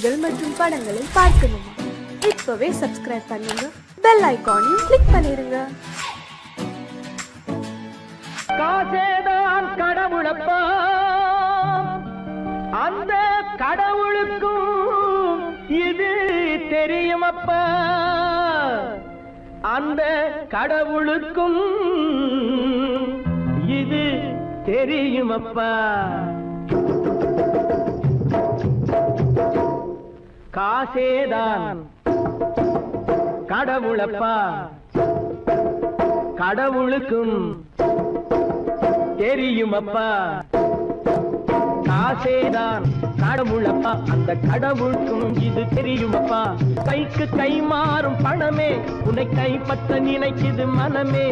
செய்திகள் மற்றும் படங்களை பார்க்கணுமா? இப்பவே சப்ஸ்கிரைப் பண்ணுங்க, பெல் ஐகானையும் கிளிக் பண்ணிருங்க. காசேதான் கடவுளப்பா, அந்த கடவுளுக்கும் இது தெரியுமப்பா, அந்த கடவுளுக்கும் இது தெரியுமப்பா. காசேதான் கடவுளப்பா, கடவுளுக்கும் தெரியுமப்பா. காசேதான் கடவுளப்பா, அந்த கடவுளுக்கும் இது தெரியுமப்பா. கைக்கு கை மாறும் பணமே உன்னை கைப்பற்ற நினைக்குது மனமே.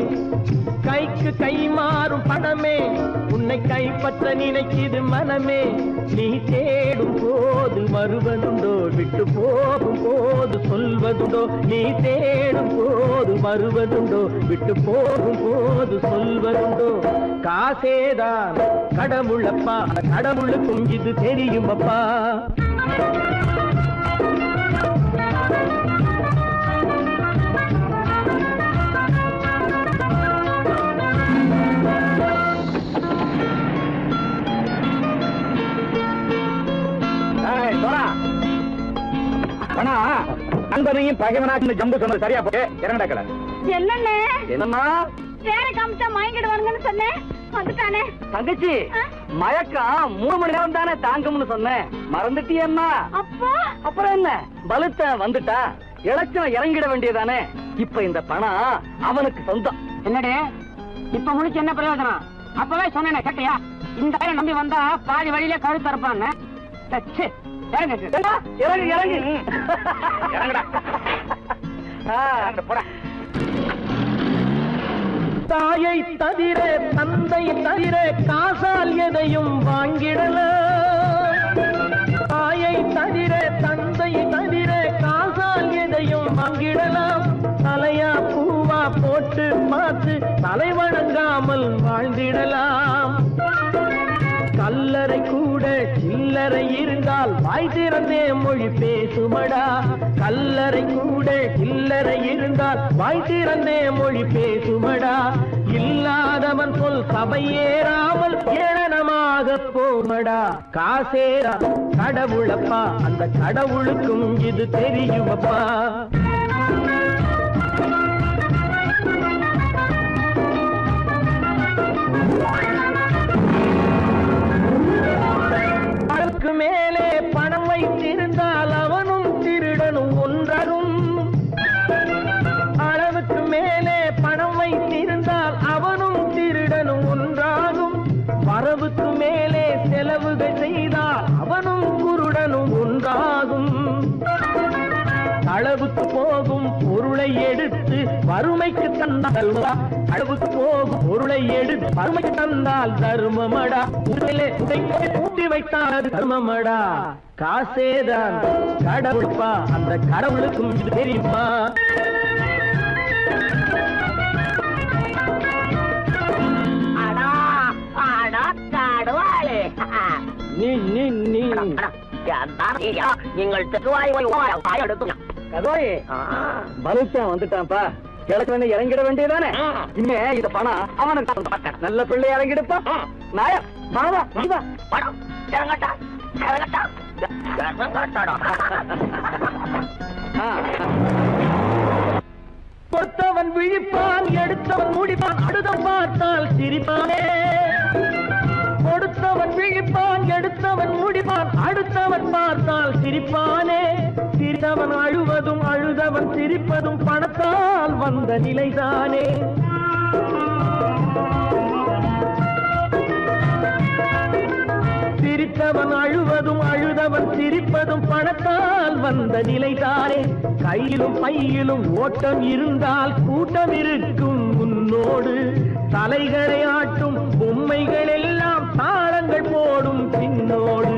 கைக்கு கை மாறும் பணமே உன்னை கைப்பற்ற நினைக்குது மனமே. நீ தேடும் போது வருவதுண்டோ, விட்டு போகும் போது சொல்வதுண்டோ. நீ தேடும் போது வருவதுண்டோ, விட்டு போகும் போது சொல்வதுண்டோ. காசேதான் கடவுளப்பா, கடவுளுக்கும் இது தெரியுமப்பா. நண்பனையும் பகைவனாக்கு ஜம்பு சொன்னது சரியா போட்டு இறங்கடக்கல. என்னண்ணே என்னம்மா வேற காமிச்சா மயங்கிடுவாங்கன்னு சொன்னேன், வந்துட்டானே. தங்கச்சி, மயக்கம் 3 மணி நேரம் தானே தாங்கும்னு சொன்னேன், மறந்துட்டியம்மா? அப்போ அப்புறம் என்ன, பலுத்த வந்துட்டா இலச்சம் இறங்கிட வேண்டியதானே. இப்ப இந்த பணம் அவனுக்கு சொந்தம். என்னடே இப்ப முடிச்சு என்ன பிரயோஜனம்? அப்பவே சொன்னேன் கேட்டியா? இந்த பையன் நம்பி வந்தா பாதி வழியிலே கழுத்து அறுப்பான்னு. இறங்கு இறங்கு இறங்குடா. தாயை தவிர தந்தை தவிர காசால் எதையும் வாங்கிடலாம். தாயை தவிர தந்தை தவிர காசால் எதையும் வாங்கிடலாம். தலையா பூவா போட்டு பார்த்து தலை வணங்காமல் வாழ்ந்திடலாம். கல்லறை கூட சில்லறை இருந்தால் வாய் திறந்தே மொழி பேசுமடா. கல்லறை கூட சில்லறை இருந்தால் வாய் திறந்தே மொழி பேசுமடா. இல்லாதவன் சொல் சபையேறாமல் ஏளனமாக போமடா. காசேரா கடவுளப்பா, அந்த கடவுளுக்கும் இது தெரியுமப்பா. அளவுக்கு மேலே பணம் வைத்திருந்தால் அவனும் திருடனும் ஒன்றரும். அளவுக்கு மேலே பணம் வைத்திருந்தால் அவனும் திருடனும் ஒன்றாகும். வரவுக்கு மேலே செலவுகள் செய்தால் அவனும் குருடனும் ஒன்றாகும். அளவுக்கு போகும் பொருளை எடுத்து வறுமைக்கு தந்தால், அளவுக்கு போகும் பொருளை எடுத்து வறுமைக்கு தந்தால் தர்மமடா. ஊட்டி வைத்தால் தர்மமடா. காசேதான் கடவுள்பா, அந்த கடவுளுக்கும் இது தெரியுமா? வந்துட்டான்ப்பா, கிழக்கு வந்து இறங்கிட வேண்டியதானே. இனிமே இந்த பணம் அவனுக்கு நல்ல பிள்ளை இறங்கிடுப்பா. நாயா பணம் இறங்கட்டா இறங்கட்டா. கொடுத்தவன் விழிப்பான், எடுத்தவன் முடிப்பான், அடுத்தவன் பார்த்தால் சிரிப்பானே. கொடுத்தவன் விழிப்பான், எடுத்தவன் முடிப்பான், அடுத்தவன் பார்த்தால் சிரிப்பானே. சிரித்தவன் அழுவதும் அழுதவன் சிரிப்பதும் பணத்தால் வந்த நிலைதானே. சிரித்தவன் அழுவதும் அழுதவன் சிரிப்பதும் பணத்தால் வந்த நிலைதானே. கையிலும் பையிலும் ஓட்டம் இருந்தால் கூட்டம் இருக்கும் உன்னோடு. தலைகளை ஆட்டும் பொம்மைகள் எல்லாம் தாளங்கள் போடும் பின்னோடு.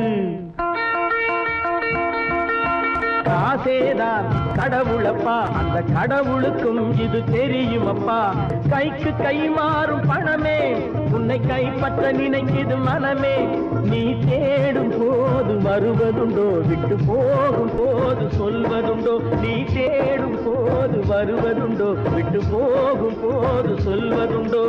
ஆசேதான் கடவுளப்பா, அந்த கடவுளுக்கும் இது தெரியுமப்பா. கைக்கு கை மாறும் பணமே உன்னை கைப்பற்ற நினைக்குது மனமே. நீ தேடும் போது வருவதுண்டோ, விட்டு போகும் போது சொல்வதுண்டோ. நீ தேடும் போது வருவதுண்டோ, விட்டு போகும் போது சொல்வதுண்டோ.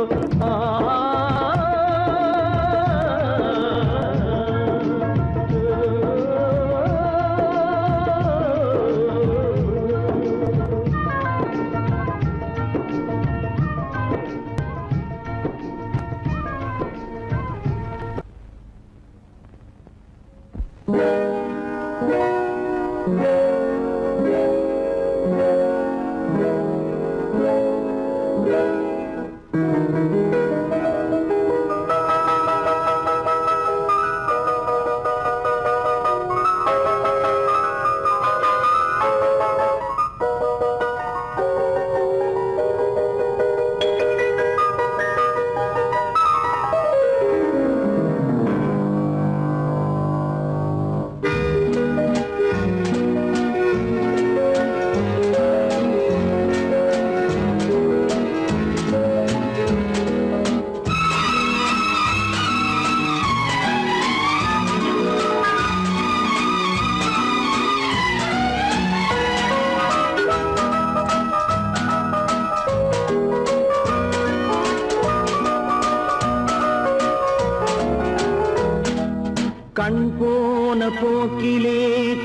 கண் போன போக்கிலே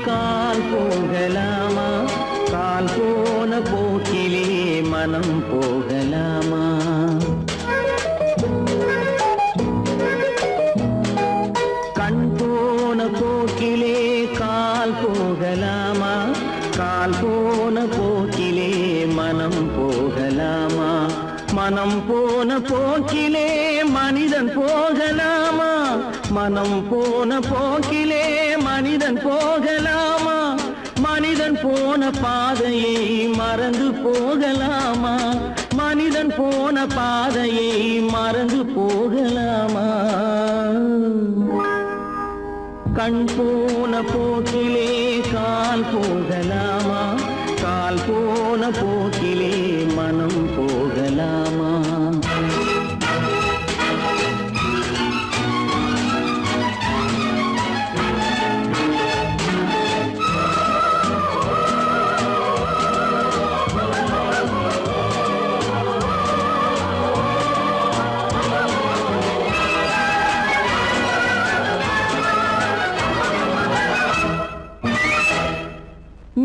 கால் போகலாமா, கால் போன போக்கிலே மனம் போகலாமா. கண் போன போக்கிலே கால் போகலாமா, கால் போன போக்கிலே மனம் போகலாமா. மனம் போன போக்கிலே மனிதன் போகலாமா, மனம் போன போக்கிலே மனிதன் போகலாமா. மனிதன் போன பாதையை மறந்து போகலாமா, மனிதன் போன பாதையை மறந்து போகலாமா. கண் போன போக்கிலே கால் போகலாமா, கால் போன போக்கிலே மனம் போகலாமா.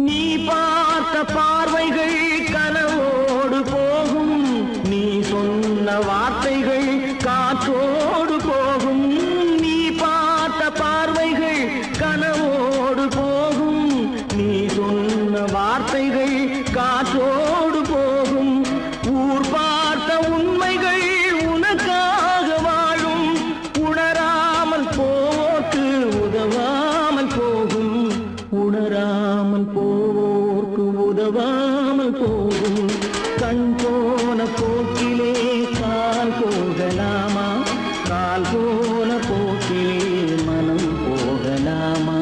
நீ பார்த்த பார்வைகள் கனவோடு போகும், நீ சொன்ன வார்த்தைகள் காற்றோடு போகும். நீ பார்த்த பார்வைகள் கனவோடு போகும், நீ சொன்ன வார்த்தைகள் காற்றோடு போகும். ஊர் பார்த்த உண்மைகள் உனக்காக வாழும், உணராமல் போக்கு உதவாமல் போகும், உணராமல் போவோர்க்கு உதவாமல் போகும். கண் போன போக்கிலே கால் போகலாமா, கால் போன போக்கிலே மனம் போகலாமா.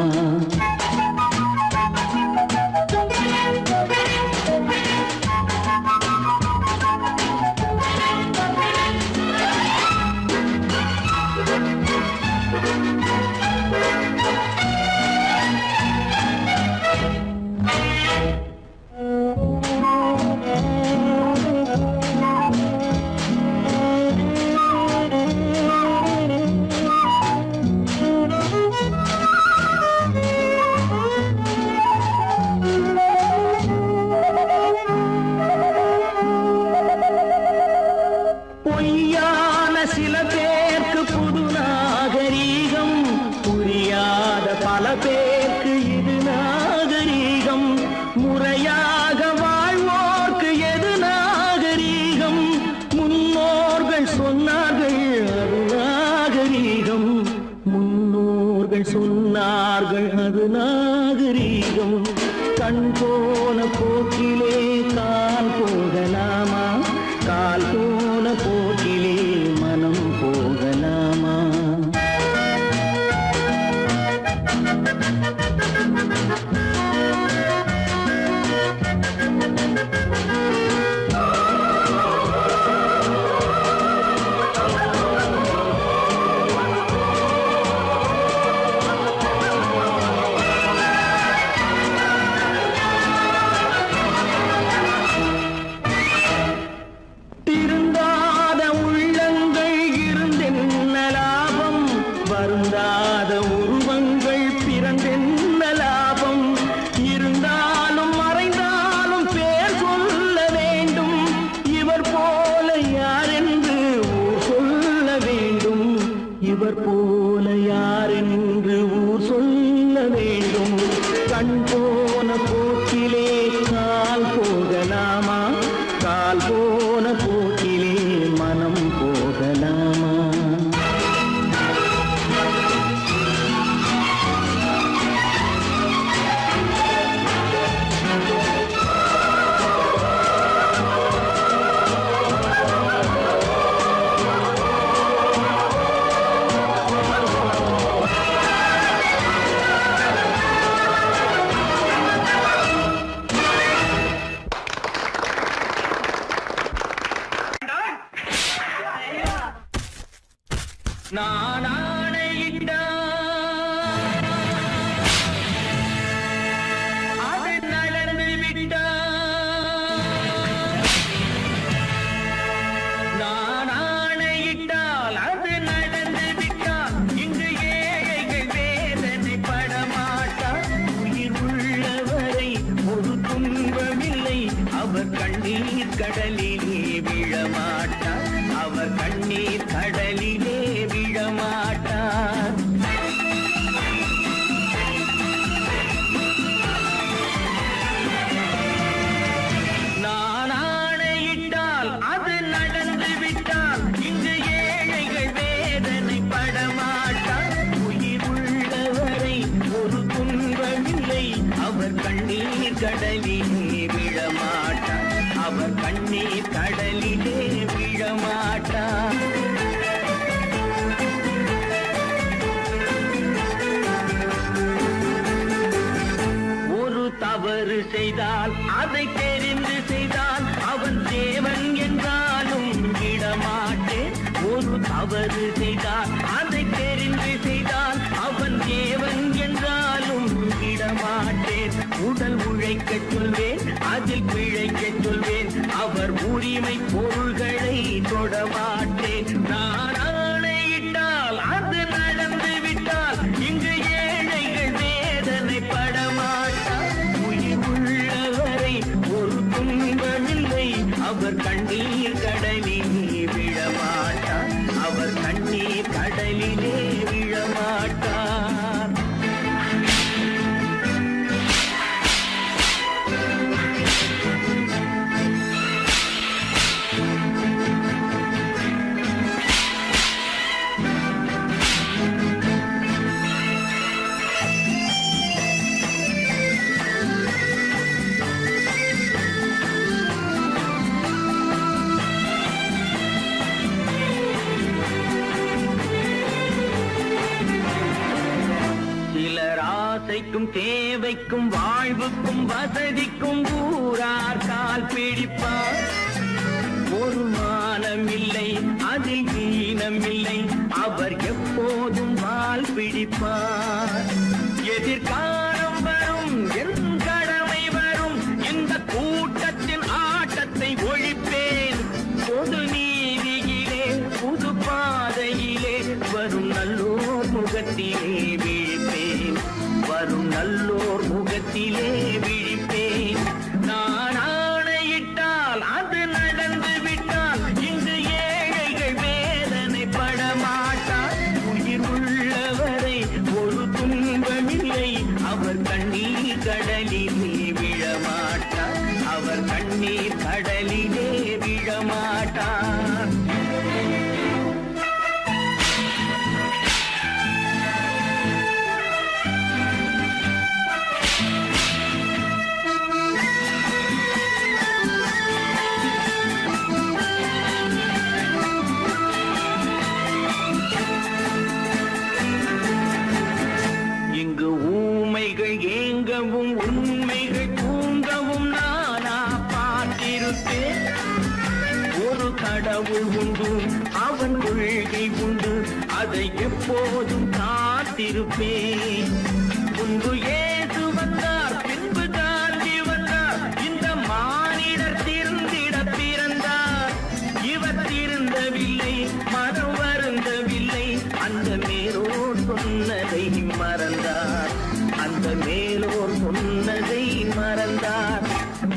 பொய்யான சில பேருக்கு புது நாகரீகம், புரியாத பல பேருக்கு இது நாகரீகம். முறையாக வாழ்வோர்க்கு எது நாகரீகம், முன்னோர்கள் சொன்னார்கள் அது நாகரீகம், முன்னோர்கள் சொன்னார்கள் அது நாகரீகம். கண் போன போக்கிலே கால் போகலாமா, கால் போன போக்கிலே மனம் போகலாமா. கண் போன போக்கிலே கால் போகலாமா? கால் போன போக்கிலே மனம் போகலாமா? நான் ஆணையிட்டால் அது நடந்து விட்டால். நான் ஆணையிட்டால் அது நடந்து விட்டால். இங்கு ஏழைகள் வேதனை படமாட்டார். உயிர் உள்ளவரை ஒரு துன்பமில்லை. அவர் கண்ணீர் கடலிலே விழமாட்டார். அவர் கண்ணீர் கடலிலே விழமாட்டார். நான் ஆணையிட்டால் அது நடந்து விட்டால். இங்கு ஏழைகள் வேதனை படமாட்டார். உயிர் உள்ளவரை ஒரு துன்பமில்லை. அவர் கண்ணீர் கடலிலே விழமாட்டார். அவர் கண்ணீர் கடலிலே விழமாட்டார். ஒரு தவறு செய்தால் அதை தெரிந்து செய்தால் அவன் தேவன் என்றாலும் விடமாட்டேன். ஒரு தவறு செய்தால் அதை தெரிந்து செய்தால் அவன் தேவன் என்றாலும் விடமாட்டேன். உடல் உழைக்கச் சொல்வேன், அதில் பிழைக்கச் சொல்வேன். அவர் உரிமை பொருள்களை தொடமாட்டேன். நான் ஆணையிட்டால் அது நடந்து விட்டால். இங்கு ஏழைகள் வேதனை படமாட்டார். உயிர் உள்ளவரை ஒரு துன்பமில்லை. அவர் கண்ணீர் கடலிலே விழமாட்டார். அவர் கண்ணீர் கடலிலே விழமாட்டார். ஆசைக்கும் தேவைக்கும் வாழ்வுக்கும் வசதிக்கும் ஊரார் கால் பிடிப்பார். ஒரு மானம் இல்லை, அதில் ஈனம் இல்லை. அவர் எப்போதும் வால் பிடிப்பார். எதிர்காலம் வரும், என் கடமை வரும். இந்த கூட்டத்தின் ஆட்டத்தை ஒழிப்பேன். பொது நீதியிலே புது பாதையிலே வரும் நல்லோர் முகத்திலே விழிப்பேன். வரும் நல்லோர் முகத்திலே விழிப்பேன். நான் ஆணையிட்டால் அது நடந்து விட்டால். இங்கு ஏழைகள் வேதனை படமாட்டார். உயிர் உள்ளவரை ஒரு துன்பமில்லை. அவர் கண்ணீர் கடலிலே விழமாட்டார். அவர் கண்ணீர் கடலிலே விழமாட்டார். இங்கு ஊமைகள் ஏங்கவும் உண்மைகள் தூங்கவும் நானா பார்த்திருப்பேன். ஒரு கடவுள் உண்டு, அவன் கொள்கை உண்டு, அதை எப்போதும் காத்திருப்பேன். முன்பு இயேசு வந்தார், பின்பு காந்தி வந்தார். இந்த மானிடர் திருந்திட பிறந்தார். இவர் திருந்தவில்லை, மனம் வருந்தவில்லை. அந்த மேலோர் சொன்னதை மறந்தார். அந்த மேலோர் சொன்னதை மறந்தார்.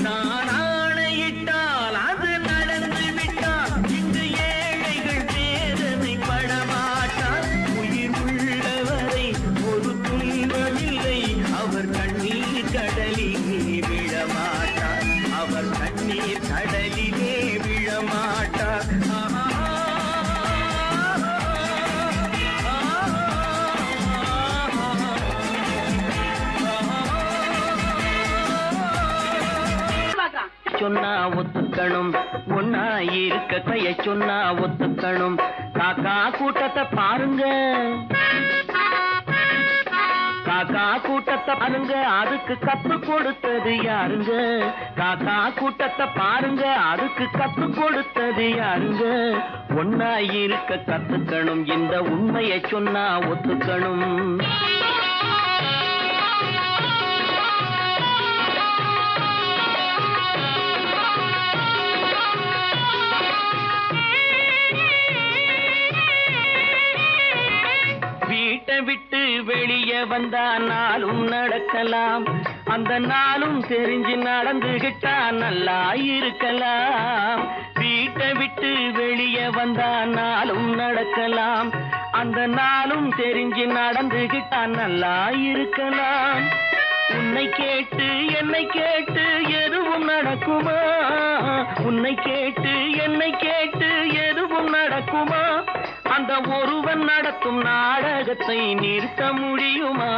நான் ஆணையிட்டால் அது நடந்து விட்டால். இங்கு ஏழைகள் வேதனை படமாட்டார். உயிர் உள்ளவரை ஒரு துன்பமில்லை. அவர் கண்ணீர் கண்ணீர் கடலிலே விழமாட்டார். சொன்னா ஒத்துக்கணும், ஒன்னா இருக்க கைய சொன்னா ஒத்துக்கணும். காக்கா கூட்டத்தை பாருங்க, காக்கா கூட்டத்தை பாருங்க, அதுக்கு கத்து கொடுத்தது யாருங்க? காக்கா கூட்டத்தை பாருங்க, அதுக்கு கத்து கொடுத்தது யாருங்க? ஒன்னா இருக்க கத்துக்கணும், இந்த உண்மையை சொன்னா ஒத்துக்கணும். வீட்டை விட்டு வெளியே வந்தா நாளும் நடக்கலாம், அந்த நாளும் தெரிஞ்சு நடந்துகிட்டா நல்லா இருக்கலாம். வீட்டை விட்டு வெளியே வந்தா நாளும் நடக்கலாம், அந்த நாளும் தெரிஞ்சு நடந்துகிட்டா நல்லா இருக்கலாம். உன்னை கேட்டு என்னை கேட்டு எதுவும் நடக்குமா? உன்னை கேட்டு என்னை கேட்டு எதுவும் நடக்குமா? அந்த ஒருவன் நடத்தும் நாடகத்தை நிறுத்த முடியுமா?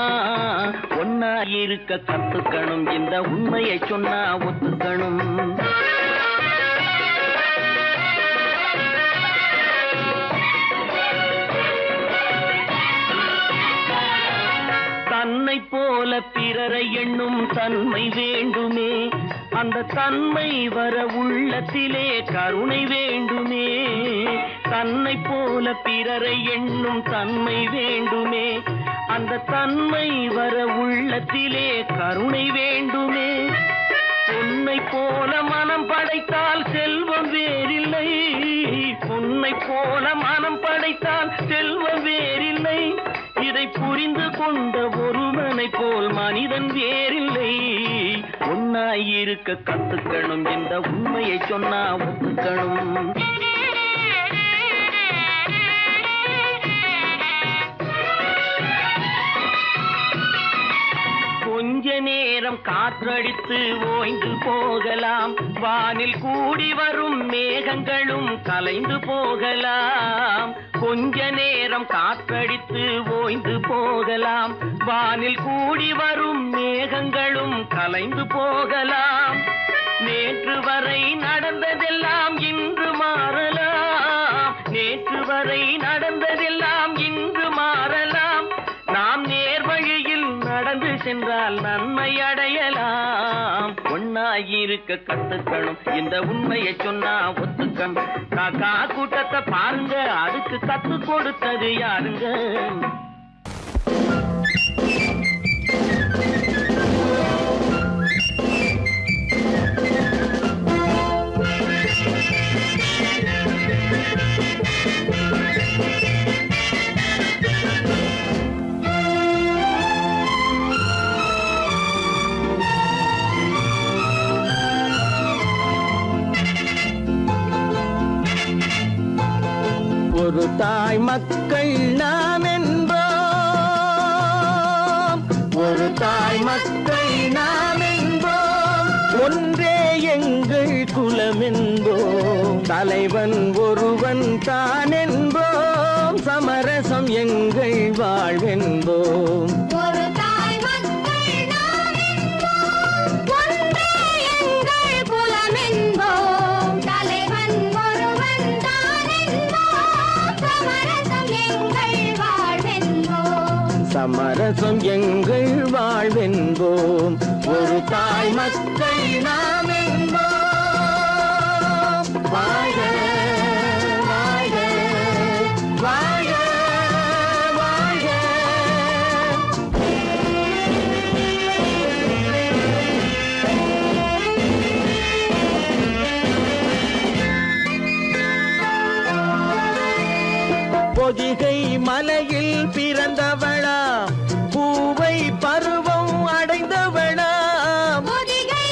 ஒன்னா இருக்க கத்துக்கணும், இந்த உண்மையை சொன்னா ஒத்துக்கணும். தன்னை போல பிறரை எண்ணும் தன்மை வேண்டுமே, அந்த தன்மை வர உள்ளத்திலே கருணை வேண்டுமே. தன்னை போல பிறரை எண்ணும் தன்மை வேண்டுமே, அந்த தன்மை வர உள்ளத்திலே கருணை வேண்டுமே. பொன்னை போல மனம் படைத்தால் செல்வம் வேறில்லை, பொன்னை போல மனம் படைத்தால் செல்வம் வேறில்லை. இதை புரிந்து கொண்ட ஒருவனை போல் மனிதன் வேறில்லை. ஒன்னாயிருக்க கத்துக்கணும், இந்த உண்மையை சொன்னா ஒத்துக்கணும். கொஞ்ச நேரம் காற்றடித்து ஓய்ந்து போகலாம், வானில் கூடி வரும் மேகங்களும் கலைந்து போகலாம். கொஞ்ச நேரம் காற்றடித்து ஓய்ந்து போகலாம், வானில் கூடி வரும் மேகங்களும் கலைந்து போகலாம். நேற்று வரை நடந்ததெல்லாம் இன்று மாறலாம், நேற்று வரை நடந்ததெல்லாம் இன்று மாறலாம். நாம் நேர்வழியில் நடந்து சென்றால் நன்மை அடையலாம். ஒன்னாயிருக்க கத்துக்கணும், இந்த உண்மையை சொன்னா ஒத்துக்கணும். காக்கா கூட்டத்தை பாருங்க, அதுக்கு கத்து கொடுத்தது யாருங்க? ஒரு தாய் மக்கள் நாம் என்போம், ஒரு தாய் மக்கள் நாம் என்போம். ஒன்றே எங்கள் குலம் என்போம், தலைவன் ஒருவன் தான் என்போம். சமரசம் எங்கள் வாழ்வென்போம். சமரசம் எங்கள் வாழ்வென்போம், ஒரு தாய் மக்கள் நாம் என்போம். வாழ்க வாழ்க வாழ்க வாழ்க. பொதிகை மலையில் பிறந்தவளா, பூவை பருவம் அடைந்தவளா, பொதிகை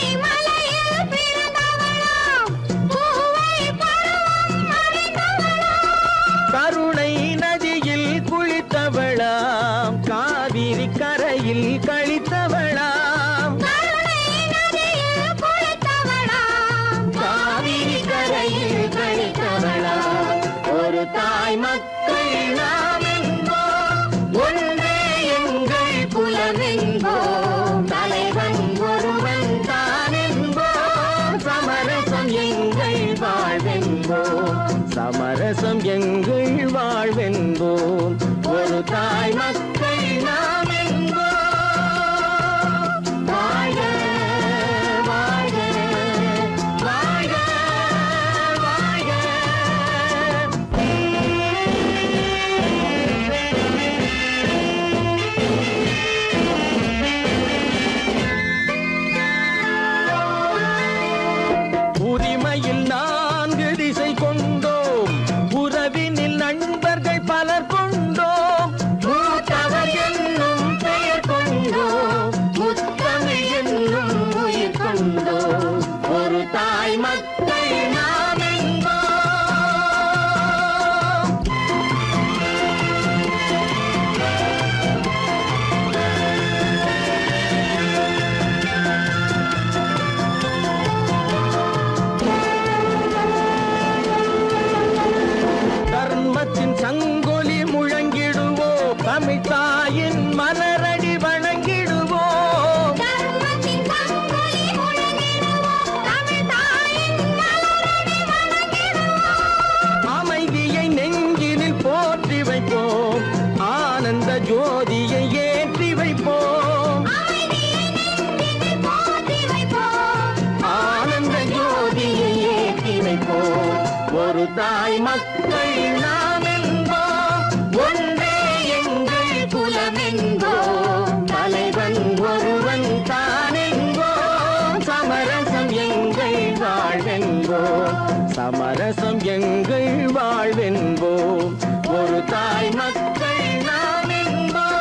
தாய் மக்கள் நாம் என்போம், ஒன்றே எங்கள் குலம் என்போம், தலைவன் ஒருவன் தான் என்போம், சமரசம் எங்கள் வாழ்வென்போம், சமரசம் எங்கள் வாழ்வென்போம், ஒரு தாய் மக்கள் நாம் என்போம்.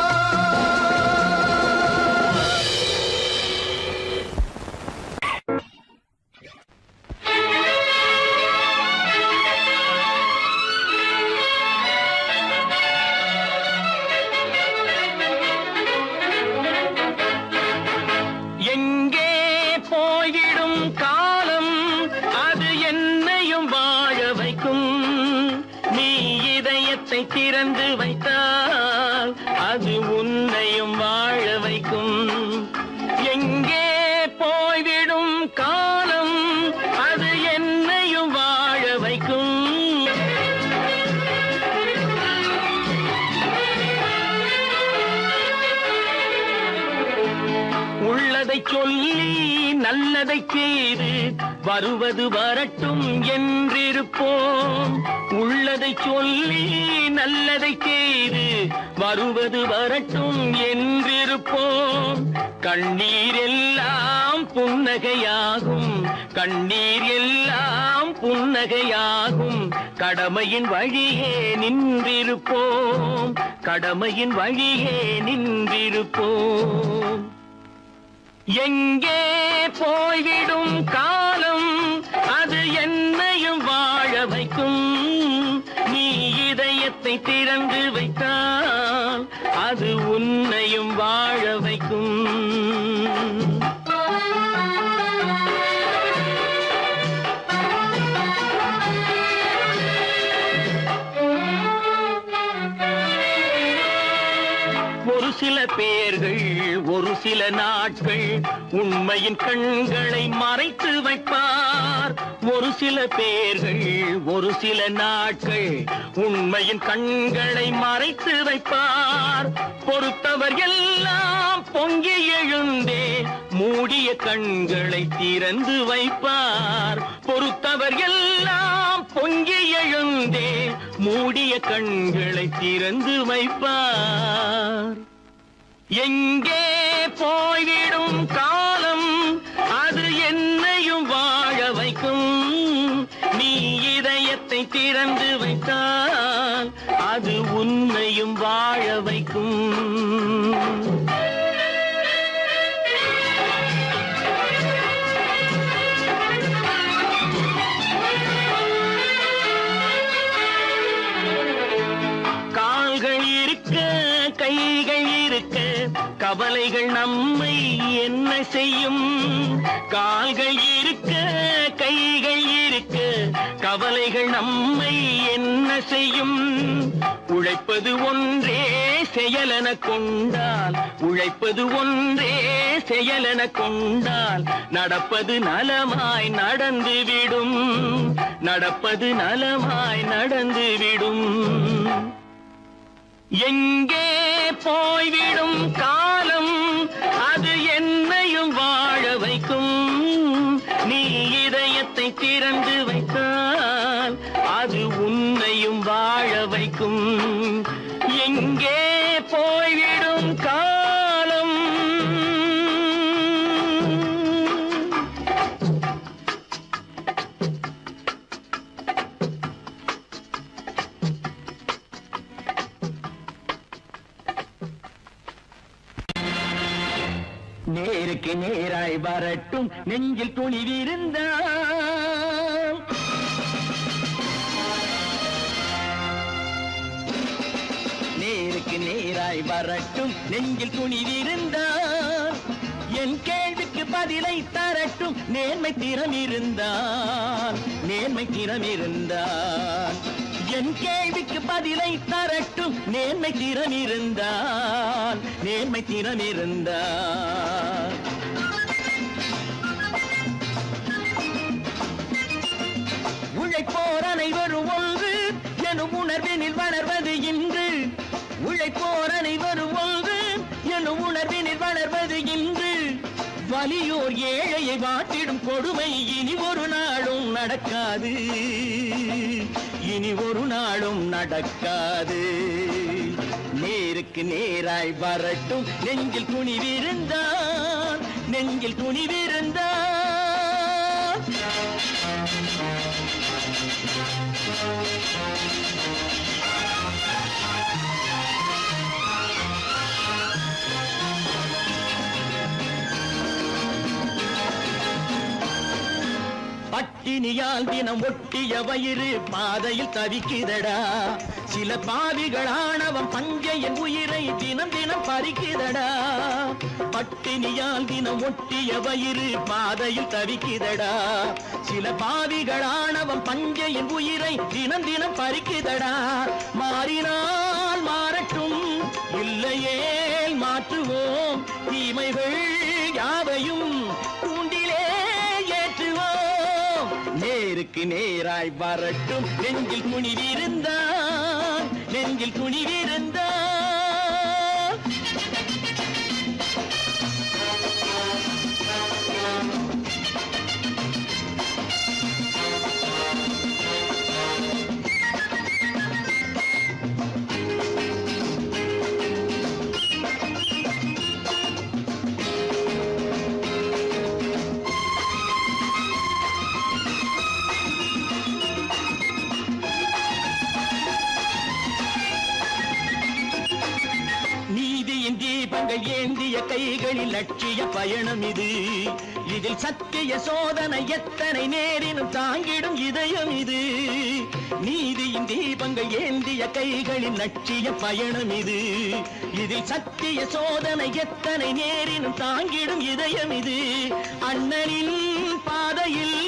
எங்கே போய்விடும் காலம் அது என்னையும் வாழ வைக்கும், நீ இதயத்தை திறந்து வைத்தால் அது உன்னையும் வாழ வைக்கும். எங்கே போய்விடும் காலம் அது என்னையும் வாழ வைக்கும். உள்ளதை சொல்லி நல்லதை செய்து வருவது வரட்டும் என்றிருப்போம், உள்ளதை சொல்லி நல்லதை செய்து வருவது வரட்டும் என்றிருப்போம். கண்ணீர் எல்லாம் புன்னகையாகும், கண்ணீர் எல்லாம் புன்னகையாகும், கடமையின் வழியே நின்றிருப்போம், கடமையின் வழியே நின்றிருப்போம். எங்கே போய்விடும் காலம் அது என்னையும் வாழ வைக்கும், நீ இதயத்தை திறந்து வைத்தால் அது உன்னையும் வாழ வைக்கும். ஒரு சில பேர்கள் ஒரு சில நாட்கள் உண்மையின் கண்களை மறைத்து வைப்பார், ஒரு சில பேர்கள் ஒரு சில நாட்கள் உண்மையின் கண்களை மறைத்து வைப்பார். பொறுத்தவர் எல்லாம் பொங்கி எழுந்தே மூடிய கண்களை திறந்து வைப்பார், பொறுத்தவர் எல்லாம் பொங்கி எழுந்தே மூடிய கண்களை திறந்து வைப்பார். எங்கே போய்விடும் காலம் அது என்னையும் வாழ வைக்கும், நீ இதயத்தை திறந்து வைத்தால் அது உன்னையும் வாழ வைக்கும். கால்கள் இருக்க கைகள் இருக்க கவலைகள் நம்மை என்ன செய்யும், கால்கள் இருக்க கைகள் இருக்க கவலைகள் நம்மை என்ன செய்யும். உழைப்பது ஒன்றே செயலென கொண்டால், உழைப்பது ஒன்றே செயலென கொண்டால் நடப்பது நலமாய் நடந்துவிடும், நடப்பது நலமாய் நடந்துவிடும். எங்கே போய்விடும் காலம் அது என்னையும் வாழ வைக்கும், நீ இதயத்தை திறந்து வைத்தால் அது உன்னையும் வாழ வைக்கும். எங்கே போய்விடும் காலம். நேருக்கு நேராய் வரட்டும் நெஞ்சில் துணிவிருந்தால், நேருக்கு நேராய் வரட்டும் நெஞ்சில் துணிவிருந்தால், என் கேள்விக்கு பதிலை தரட்டும் நேர்மை திறம் இருந்தால், நேர்மை திறம் இருந்தால், என் கேள்விக்கு பதிலை தரட்டும் நேர்மை திறம் இருந்தால், நேர்மை திறம் இருந்தால். உழைப்போர் அனைவரும் ஒன்று எனும் உணர்வினில் வளர்வது இன்று, உழைப்போர் அனைவரும் ஒன்று எனும் உணர்வினில் வளர்வது இன்று, வலியோர் ஏழையை வாட்டிடும் கொடுமை இனி ஒரு நாளும் நடக்காது, இனி ஒரு நாளும் நடக்காது. நேருக்கு நேராய் வரட்டும் நெஞ்சில் துணிவிருந்தான், நெஞ்சில் துணிவிருந்தான். பட்டினியால் தினம் ஒட்டிய வயிறு பாதையில் தவிக்குதடா, சில பாவிகளானவன் பஞ்சையின் உயிரை தினம் தினம் பறிக்குதடா. பட்டினியால் தினம் ஒட்டிய வயிறு பாதையில் தவிக்குதடா, சில பாவிகளானவன் பஞ்சையின் உயிரை தினம் தினம் பறிக்குதடா. மாறினால் மாறட்டும், இல்லையே மாற்றுவோம், தீமைகள் யாவையும் கூண்டிலே ஏற்றுவோம். நேருக்கு நேராய் வரட்டும் நெஞ்சில் துணிவிருந்தான், நெஞ்சில் துணிவிருந்தான். தீபங்கள் ஏந்திய கைகளில் லட்சிய பயணம் இது, இதில் சத்திய சோதனை எத்தனை நேரினும் தாங்கிடும் இதயம் இது. நீதியின் தீபங்கள் ஏந்திய கைகளில் லட்சிய பயணம் இது, இதில் சத்திய சோதனை எத்தனை நேரினும் தாங்கிடும் இதயம் இது. அண்ணனின் பாதையில்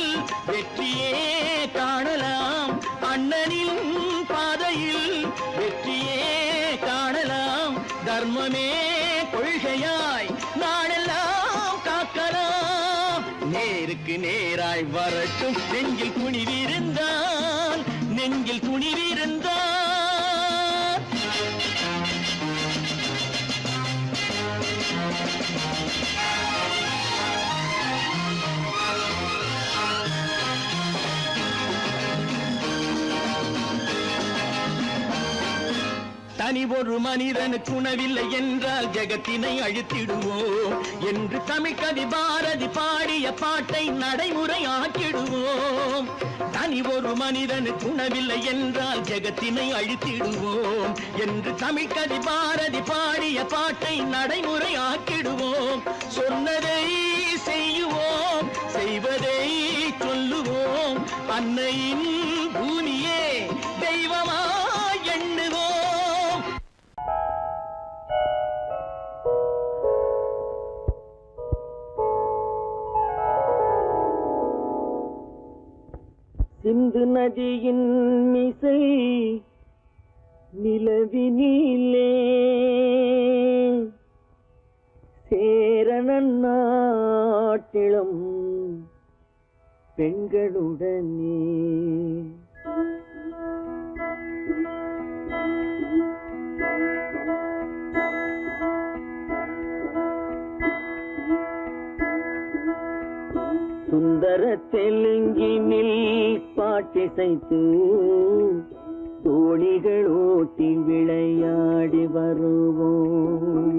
வெற்றியே காணலாம், அண்ணனின் பாதையில் வெற்றியே காணலாம். தர்மமே கொள்கையாய் நாடெல்லாம் காக்கலாம். நேருக்கு நேராய் வரட்டும் நெஞ்சில் துணிவிருந்தான், நெஞ்சில் துணிவிருந்தான். தனி ஒரு மனிதனுக்கு உணவில்லை என்றால் ஜெகத்தினை அழித்திடுவோம் என்று தமிழ் கவி பாரதி பாடிய பாட்டை நடைமுறை ஆக்கிடுவோம். தனி ஒரு மனிதனுக்கு உணவில்லை என்றால் ஜெகத்தினை அழித்திடுவோம் என்று தமிழ் கவி பாரதி பாடிய பாட்டை நடைமுறை ஆக்கிடுவோம். சொன்னதை செய்யுவோம், செய்வதை சொல்லுவோம், அன்னையின் பூமியே தெய்வமா எண்ணுவோம். சிந்து நதியின் மிசை நிலவினிலே சேரணன் நாட்டிலும் பெண்களுடனே சுந்தர தெலுங்கினில் பாட்டிசைத்து தோணிகள் ஓட்டி விளையாடி வருவோம்.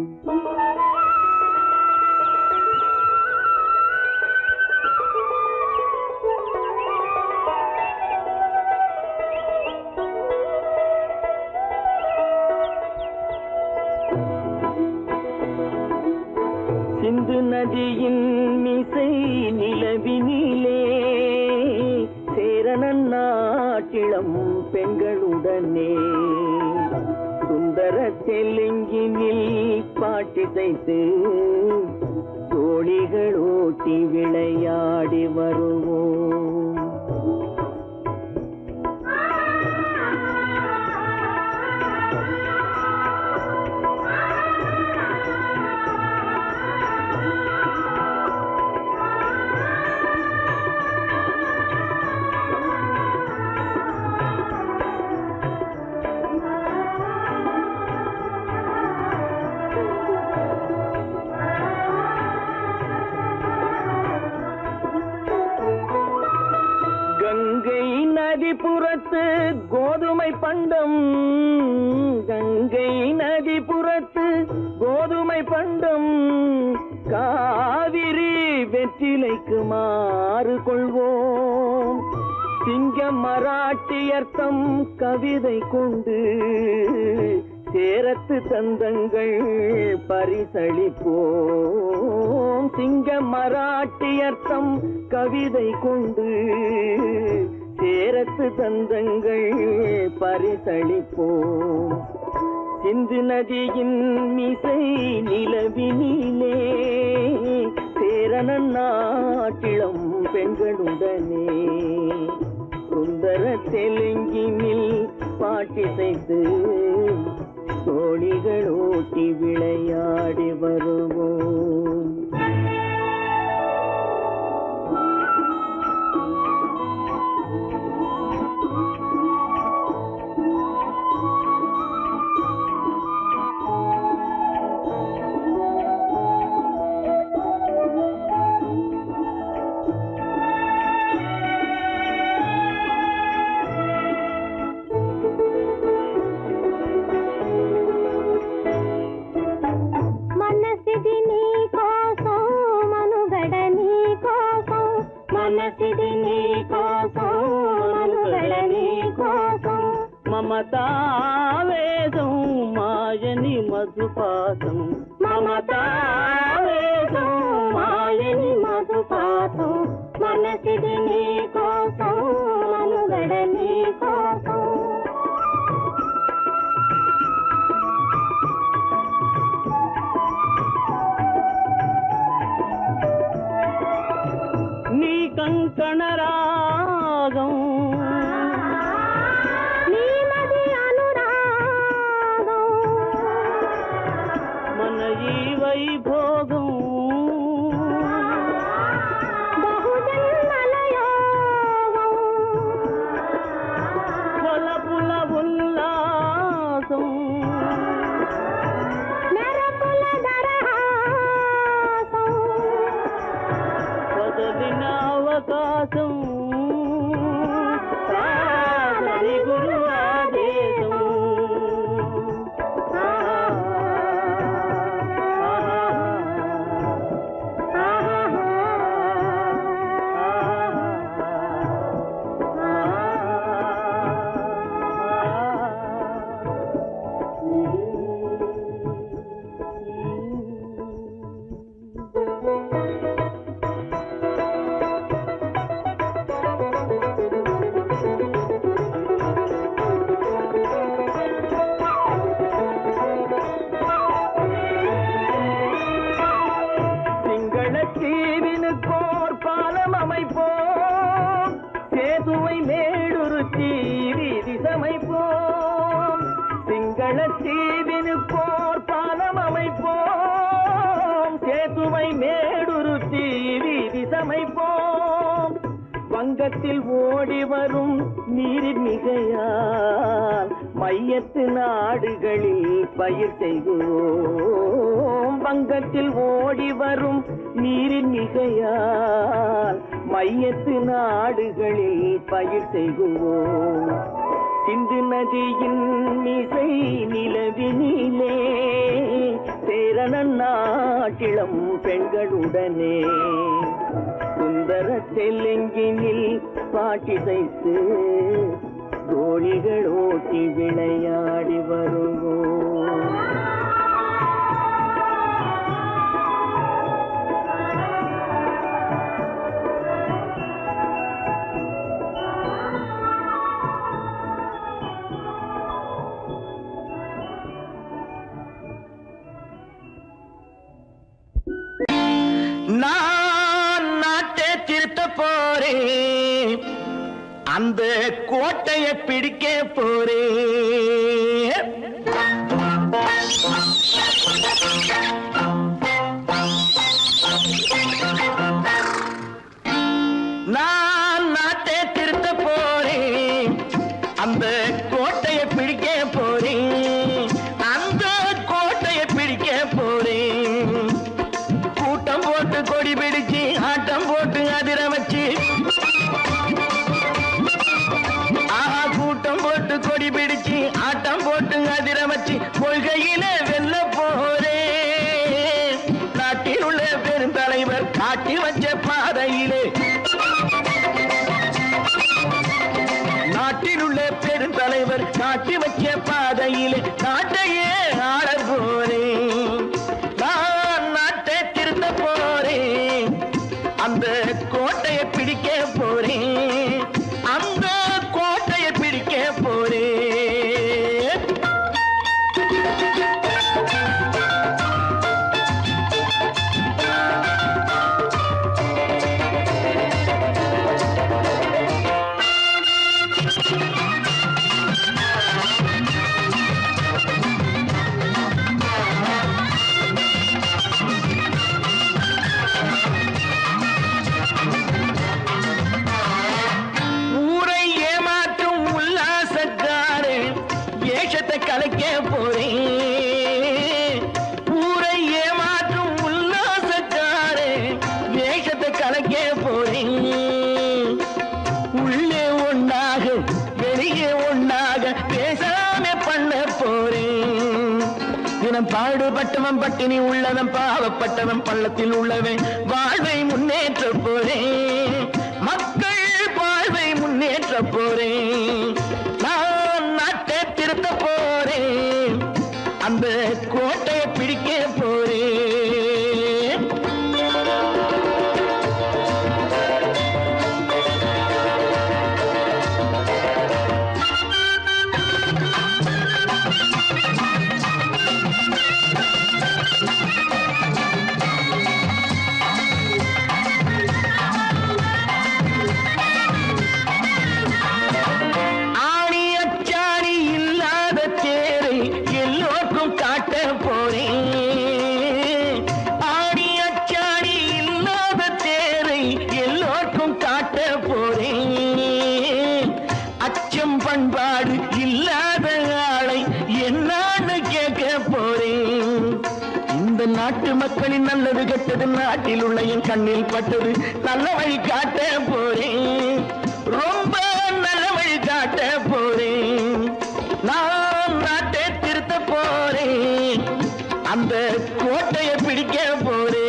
சிந்து நதியின் மிசை நிலவினிலே சேரணன் நாட்டிளம் பெண்களுடனே சுந்தர தெலுங்கினில் பாட்டிசைத்து தோணிகள் ஓட்டி விளையாடி வருவோம். புறத்து கோதுமை பண்டம், கங்கை நதி புறத்து கோதுமை பண்டம், காவிரி வெற்றிலைக்கு மாறு கொள்வோம். சிங்கம் மராட்டியர்த்தம் கவிதை கொண்டு சேரத்து தந்தங்கள் பரிசளிப்போம். சிங்கம் மராட்டியர்த்தம் கவிதை கொண்டு சேரத்து தந்தங்கள் பரிசளிப்போம். சிந்து நதியின் மிசை நிலவினிலே சேரணன் நாட்டிளம் பெண்களுடனே சுந்தர தெலுங்கினில் பாட்டிசைத்து தோழிகள் ஓட்டி விளையாடி வருவோம். మమతావేదం మాయని మధుపాతం, మమతావేదం మాయని మధుపాతం, మనసిది నీ కోసం మనుగడ నీ కోసం. నీ కంకణ రాగం వైభోగం బహుజన్మలయోగం కొలపుల ఉల్లాసం మెరపుల దరహాసం వదలిన అవకాశం సాగని గురు ఆదేశం. சிங்களத்தீவினுக்கோர் பாலம் அமைப்போம், சேதுவை மேடுருத்தி வீதி சமைப்போம். வங்கத்தில் ஓடி வரும் நீரின் மிகையால் மையத்து நாடுகளில் பயிர் செய்வோம். வங்கத்தில் ஓடி வரும் நீரின் மிகையால் மையத்து நாடுகளில் பயிர் செய்வோம். சிந்து நதியின் மிசை நிலவினிலே சேரணன் நாட்டிளம் பெண்களுடனே சுந்தர தெலுங்கினில் பாட்டிசைத்து தோழிகள் ஓட்டி விளையாடி வருவோம். நான் நாட்டை திருத்த போறேன், அந்த கோட்டையை பிடிக்க போறேன். நான் நாட்டை திருத்த போறேன், அந்த கோட்டையை பிடிக்க போறேன், அந்த கோட்டையை பிடிக்க போறேன். கூட்டம் போட்டு கொடி பிடிச்சு ஆட்டம் போட்டு அதிர வச்சு காட்டி வச்ச பாதையிலே நாட்டில் உள்ள பெருந்தலைவர் காட்டி வச்ச பாதையிலே நாட்டையே ஆள போறேன். நான் நாட்டை திருத்த போறேன். அந்த கோட்டையை பிடிக்க போறேன். அந்த கோட்டையை பிடிக்க போறேன். ஊரை ஏமாற்றும் உல்லாசக்காரன் வேஷத்தை கலைக்க போறேன். ஊரை ஏமாற்றும் உல்லாசக்காரன் வேஷத்தை கலைக்க போறேன். உள்ளே ஒண்ணாக வெளியே ஒண்ணாக பேசாம பண்ண போறேன். தினம் பாடுபட்டவன் பட்டினி உள்ளவன் பாவப்பட்டவன் பள்ளத்தில் உள்ளவன் வாழ்வை முன்னேற்ற போறேன். மக்கள் வாழ்வை முன்னேற்ற போறேன். நான் நாட்டை திருத்த போறேன். அந்த கோட்டையை பிடிக்க போறேன். ஆணி அச்சாணி இல்லாத தேரை எல்லோருக்கும் காட்ட போறேன். ஆணி அச்சாணி இல்லாத தேரை எல்லோருக்கும் காட்ட போறேன். அச்சம் பண்பாடு இல்லாத ஆளை என்னான்னு கேட்க போறேன். இந்த நாட்டு மக்களின் நல்லது கெட்டது நாட்டில் உள்ள என் கண்ணில் பட்டது நல்ல வழி காட்ட போறேன். ரொம்ப நல்ல வழி காட்ட போறேன். நான் நாட்டை திருத்த போறேன். அந்த கோட்டையை பிடிக்க போறேன்.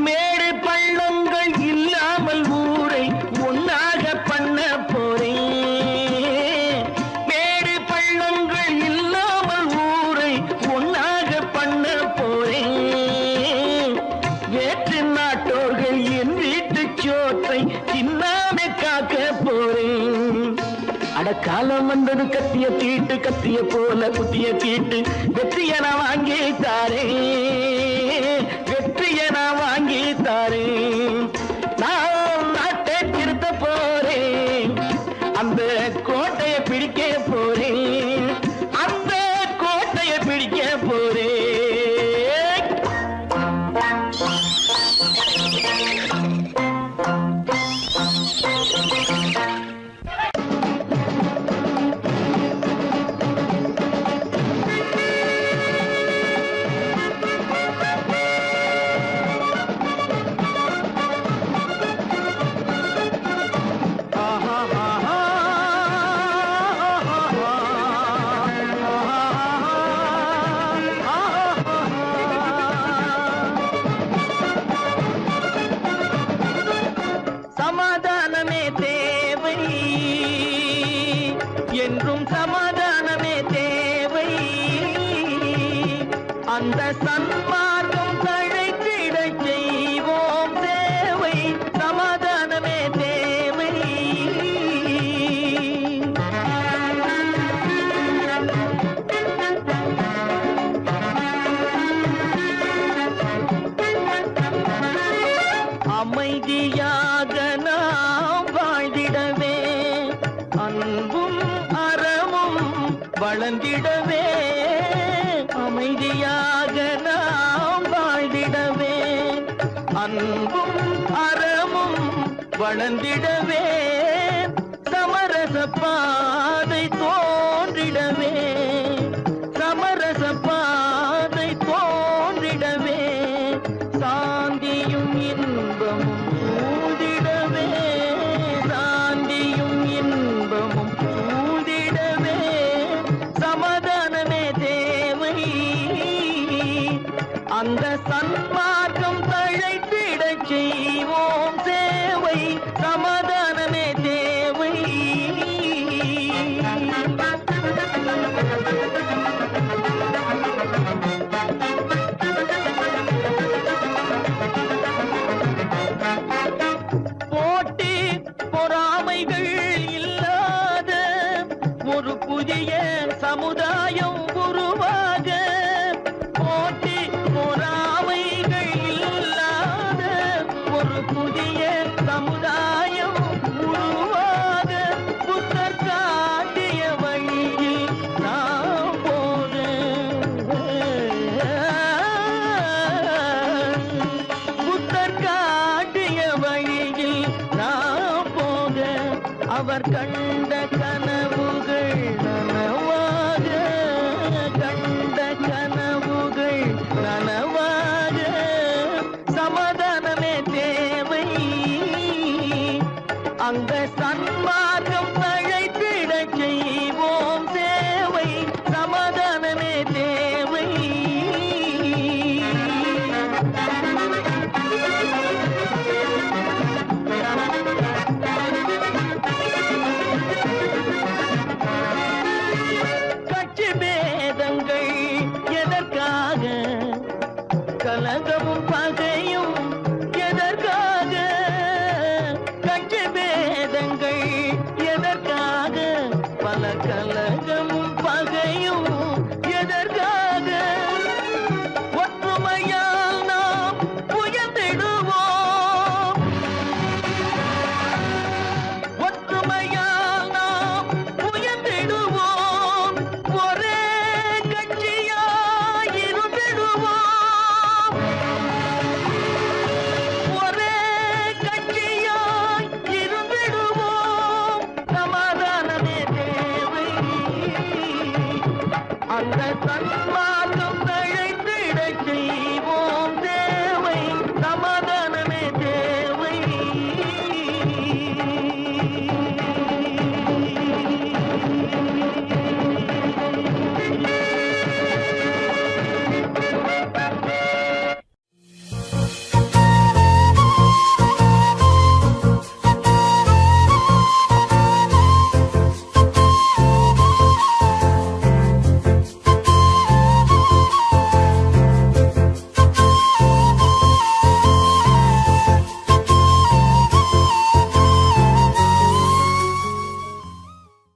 மேடு பள்ளங்கள் இல்லாமல் ஊரை ஒன்னாக பண்ண போறேன். மேடு பள்ளங்கள் இல்லாமல் ஊரை ஒன்னாக பண்ண போறேன். வேற்று நாட்டோர்கள் என் வீட்டு சோற்றை தின்னாமே காக்க போறேன். அடக்காலம் வந்தது கத்திய தீட்டு கத்திய போல குத்திய தீட்டு வெற்றியை நான் வாங்கி தாரேன். வெற்றியை நான் வாங்கி தாரேன். நான் நாட்டை திருத்த போறேன். அந்த கோட்டையை பிடிக்க போறேன். அந்த கோட்டையை பிடிக்க போறேன். சமாதானமே தேவை என்றும் சமாதானமே தேவை. அந்த சன்மார்க்கம் தழைத்திடச் செய்வோம் தேவை. சமாதானமே தேவை. அமைதியாக நாம் வாழ்ந்திடவே அன்பும் அறமும் வளர்ந்திடவே. அமைதியாக நாம் வாழ்ந்திடவே அன்பும் அறமும் வளர்ந்திடவே. பாதை தோன்றிடவே சமரச பாதை தோன்றிடவே சாந்தியும் இன்பமும் சூழ்ந்திடவே சாந்தியும் இன்பமும் சூழ்ந்திடவே சமாதானமே தேவை அந்த சன்மார்க்கம் தழைத்திடச் செய்வோம் சேவை சமாதானமே தேவை போட்டி பொறாமைகள் இல்லாத ஒரு புதிய சமுதாயம் உருவாக போட்டி பொறாமைகள் இல்லாத ஒரு புதிய சமுதாயம் உருவாக புத்தர் காட்டிய வழியில் நாம் போக புத்தர் காட்டிய வழியில் நாம் போக அவர் கண்ட கனவுகள் நனவாக கண்ட கனவுகள் நனவாக சமாதானமே தேவை அங்க சன்மார்க்கம் தழைத்திடச் செய்வோம் சேவை சமாதானமே தேவை கட்சி பேதங்கள் எதற்காக கலகமும் பகையும் எதற்காக கட்சி பேதங்கள் எதற்காக பல கலகமும் பகையும் எதற்காக ஒற்றுமையால் நாம் உயர்ந்திடுவோம் ஒற்றுமையால் நாம் உயர்ந்திடுவோம் ஒரே கட்சியாய் இருந்திடுவோம் ஒரே கட்சியாய் இருந்திடுவோம் சமாதானமே தேவை அந்த சன்மா